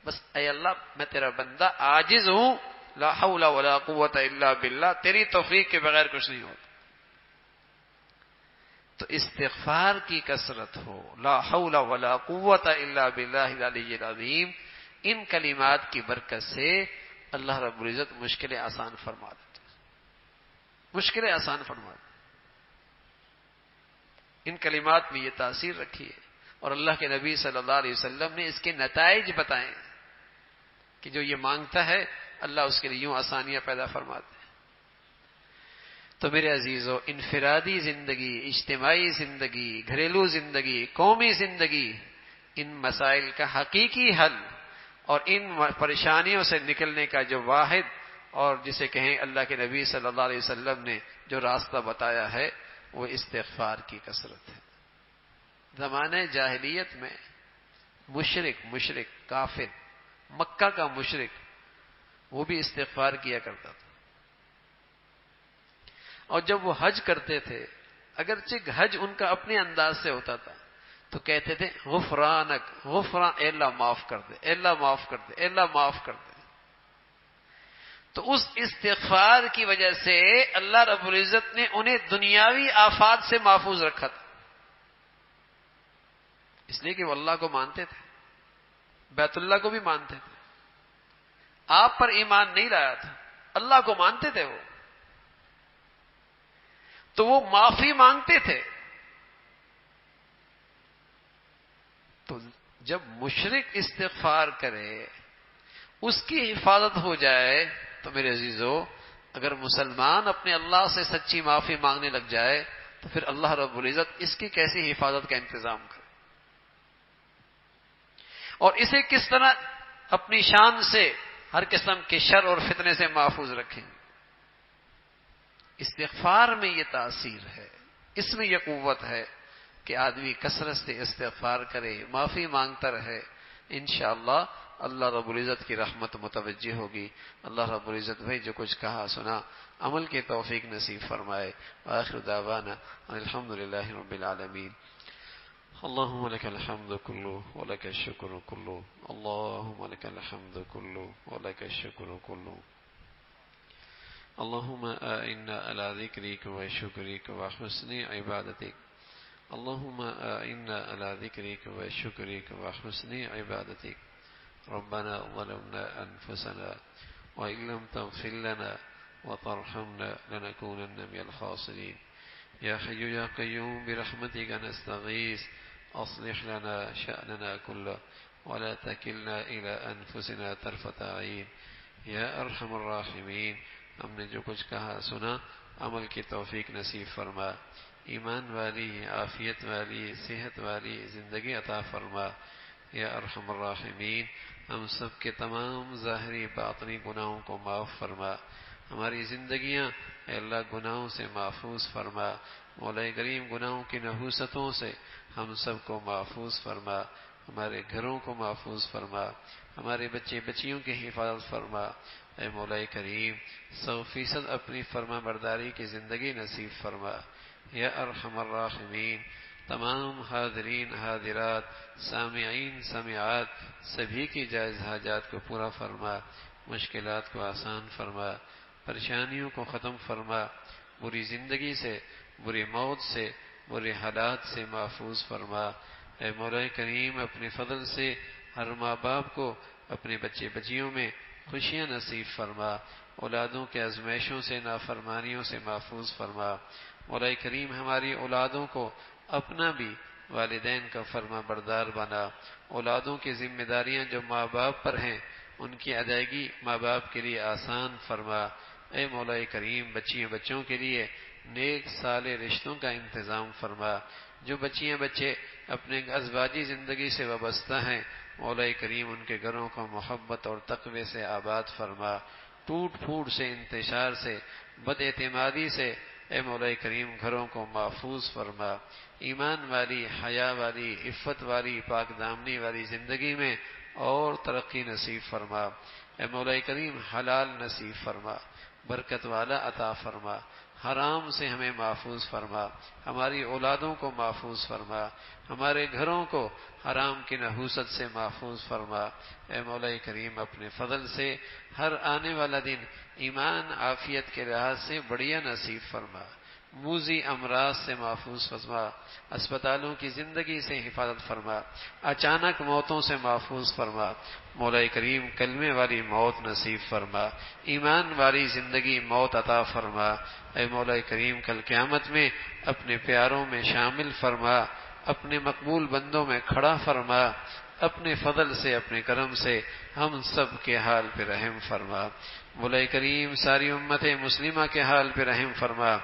A: بس اے اللہ میں تیرا بندہ عاجز ہوں، لا حول ولا قوت الا باللہ، تیری توفیق کے بغیر کچھ نہیں ہوتا. تو استغفار کی کثرت ہو، لا حول ولا قوت الا باللہ العلی العظیم. ان کلمات کی برکت سے اللہ رب العزت مشکلیں آسان فرما دیتے، مشکلیں آسان فرما دیتے. ان کلمات میں یہ تاثیر رکھی ہے. اور اللہ کے نبی صلی اللہ علیہ وسلم نے اس کے نتائج بتائے کہ جو یہ مانگتا ہے اللہ اس کے لیے یوں آسانیاں پیدا فرماتے ہیں. تو میرے عزیزو، انفرادی زندگی، اجتماعی زندگی، گھریلو زندگی، قومی زندگی، ان مسائل کا حقیقی حل اور ان پریشانیوں سے نکلنے کا جو واحد اور جسے کہیں اللہ کے نبی صلی اللہ علیہ وسلم نے جو راستہ بتایا ہے وہ استغفار کی کثرت ہے. زمانہ جاہلیت میں مشرک کافر، مکہ کا مشرک، وہ بھی استغفار کیا کرتا تھا. اور جب وہ حج کرتے تھے، اگرچہ حج ان کا اپنے انداز سے ہوتا تھا، تو کہتے تھے غفرانک، غفران، اے اللہ معاف کر دے، اے اللہ معاف کر دے، اے اللہ معاف کر دے. تو اس استغفار کی وجہ سے اللہ رب العزت نے انہیں دنیاوی آفات سے محفوظ رکھا تھا، اس لیے کہ وہ اللہ کو مانتے تھے، بیت اللہ کو بھی مانتے تھے. آپ پر ایمان نہیں لایا تھا، اللہ کو مانتے تھے وہ، تو وہ معافی مانگتے تھے. تو جب مشرک استغفار کرے، اس کی حفاظت ہو جائے، تو میرے عزیزو اگر مسلمان اپنے اللہ سے سچی معافی مانگنے لگ جائے تو پھر اللہ رب العزت اس کی کیسی حفاظت کا انتظام کرے، اور اسے کس طرح اپنی شان سے ہر قسم کے شر اور فتنے سے محفوظ رکھیں. استغفار میں یہ تاثیر ہے، اس میں یہ قوت ہے کہ آدمی کثرت سے استغفار کرے، معافی مانگتا رہے. انشاءاللہ اللہ رب العزت کی رحمت متوجہ ہوگی. اللہ رب العزت بھائی جو کچھ کہا سنا عمل کے توفیق نصیب فرمائے. وآخر دعوانا الحمدللہ رب العالمین. اللهم لك الحمد كله ولك الشكر كله، اللهم لك الحمد كله ولك الشكر كله. اللهم أعنا على ذكرك وشكرك وحسن عبادتك، اللهم أعنا على ذكرك وشكرك وحسن عبادتك. ربنا ظلمنا أنفسنا وإن لم تغفر لنا وترحمنا لنكونن من الخاسرين. يا حي يا قيوم برحمتك نستغيث، أصلح لنا شأننا كله ولا تكلنا إلى أنفسنا طرفة عين یا ارحم الراحمین. ہم نے جو کچھ کہا سنا عمل کی توفیق نصیب فرما. ایمان والی، عافیت والی، صحت والی زندگی عطا فرما یا ارحم الراحمین. ہم سب کے تمام ظاہری باطنی گناہوں کو معاف فرما. ہماری زندگیاں اے اللہ گناہوں سے محفوظ فرما. مولا کریم گناہوں کی نحوستوں سے ہم سب کو محفوظ فرما. ہمارے گھروں کو محفوظ فرما. ہمارے بچے بچیوں کی حفاظت فرما. اے مولا کریم 100% اپنی فرما برداری کی زندگی نصیب فرما یا ارحم الراحمین. تمام حاضرین حاضرات، سامعین سامعات سبھی کی جائز حاجات کو پورا فرما. مشکلات کو آسان فرما. پریشانیوں کو ختم فرما. بری زندگی سے، بری موت سے، برے حالات سے محفوظ فرما. اے مولا کریم اپنے فضل سے ہر ماں باپ کو اپنے بچے بچیوں میں خوشیاں نصیب فرما. اولادوں کے آزمائشوں سے، نافرمانیوں سے محفوظ فرما. مولا کریم ہماری اولادوں کو اپنا بھی والدین کا فرما بردار بنا. اولادوں کی ذمہ داریاں جو ماں باپ پر ہیں ان کی ادائیگی ماں باپ کے لیے آسان فرما. اے مولا کریم بچیاں بچوں کے لیے نیک صالح رشتوں کا انتظام فرما. جو بچیاں بچے اپنے ازواجی زندگی سے وابستہ ہیں مولا کریم ان کے گھروں کو محبت اور تقوی سے آباد فرما. ٹوٹ پھوٹ سے، انتشار سے، بد اعتمادی سے اے مولا کریم گھروں کو محفوظ فرما. ایمان والی، حیا والی، عفت والی، پاک دامنی والی زندگی میں اور ترقی نصیب فرما. اے مولا کریم حلال نصیب فرما. برکت والا عطا فرما. حرام سے ہمیں محفوظ فرما. ہماری اولادوں کو محفوظ فرما. ہمارے گھروں کو حرام کی نحوست سے محفوظ فرما. اے مولا کریم اپنے فضل سے ہر آنے والا دن ایمان عافیت کے لحاظ سے بڑھیا نصیب فرما. موذی امراض سے محفوظ فرما. اسپتالوں کی زندگی سے حفاظت فرما. اچانک موتوں سے محفوظ فرما. مولا کریم کلمے والی موت نصیب فرما. ایمان والی زندگی موت عطا فرما. اے مولا کریم کل قیامت میں اپنے پیاروں میں شامل فرما. اپنے مقبول بندوں میں کھڑا فرما. اپنے فضل سے، اپنے کرم سے ہم سب کے حال پہ رحم فرما. مولا کریم ساری امت مسلمہ کے حال پہ رحم فرما.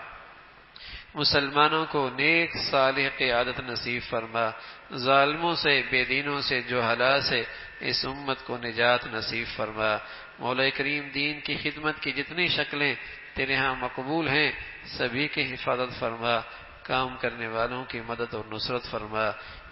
A: مسلمانوں کو نیک صالح قیادت نصیب فرما. ظالموں سے، بے دینوں سے، جہلاء سے اس امت کو نجات نصیب فرما. مولا کریم دین کی خدمت کی جتنی شکلیں تیرے ہاں مقبول ہیں سبھی کی حفاظت فرما. کام کرنے والوں کی مدد اور نصرت فرما.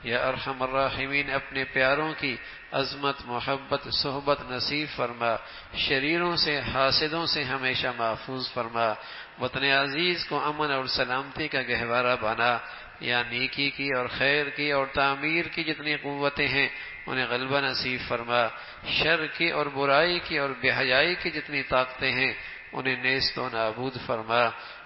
A: یا ارحم الراحمین اپنے پیاروں کی عظمت، محبت، صحبت نصیب فرما. شریروں سے، حاسدوں سے ہمیشہ محفوظ فرما. وطن عزیز کو امن اور سلامتی کا گہوارہ بنا. یا نیکی کی اور خیر کی اور تعمیر کی جتنی قوتیں ہیں انہیں غلبہ نصیب فرما. شر کی اور برائی کی اور بے حیائی کی جتنی طاقتیں ہیں انہیں نیست و نابود فرما.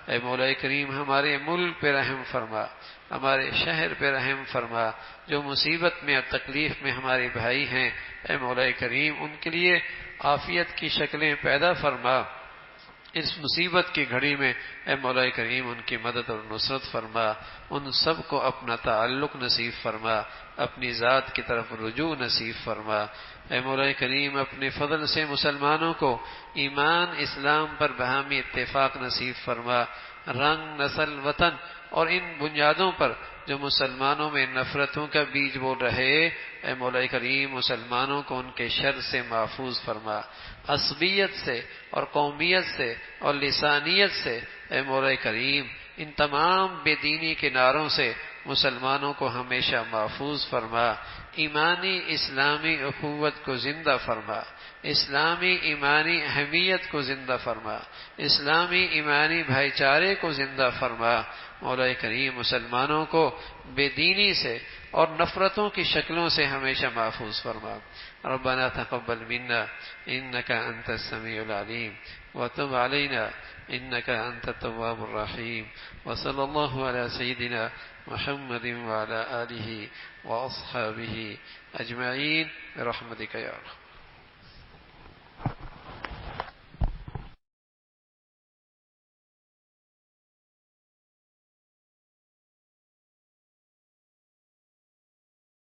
A: اے مولا کریم ہمارے ملک پہ رحم فرما. ہمارے شہر پہ رحم فرما. جو مصیبت میں اور تکلیف میں ہمارے بھائی ہیں اے مولا کریم ان کے لیے عافیت کی شکلیں پیدا فرما. اس مصیبت کی گھڑی میں اے مولا کریم ان کی مدد اور نصرت فرما. ان سب کو اپنا تعلق نصیب فرما. اپنی ذات کی طرف رجوع نصیب فرما. اے مولا کریم اپنے فضل سے مسلمانوں کو ایمان اسلام پر باہمی اتفاق نصیب فرما. رنگ، نسل، وطن اور ان بنیادوں پر جو مسلمانوں میں نفرتوں کا بیج بول رہے اے مولا کریم مسلمانوں کو ان کے شر سے محفوظ فرما. عصبیت سے اور قومیت سے اور لسانیت سے اے مولا کریم ان تمام بے دینی کے ناروں سے مسلمانوں کو ہمیشہ محفوظ فرما. ایمانی اسلامی اخوت کو زندہ فرما. اسلامی ایمانی اہمیت کو زندہ فرما. اسلامی ایمانی بھائی چارے کو زندہ فرما. مولا کریم مسلمانوں کو بے دینی سے اور نفرتوں کی شکلوں سے ہمیشہ محفوظ فرما. ربنا تقبل منا انك انت السميع العليم وتب علينا انك انت التواب الرحيم. وصلى الله على سيدنا محمد وعلى آله واصحابه اجمعين برحمتك يا رب.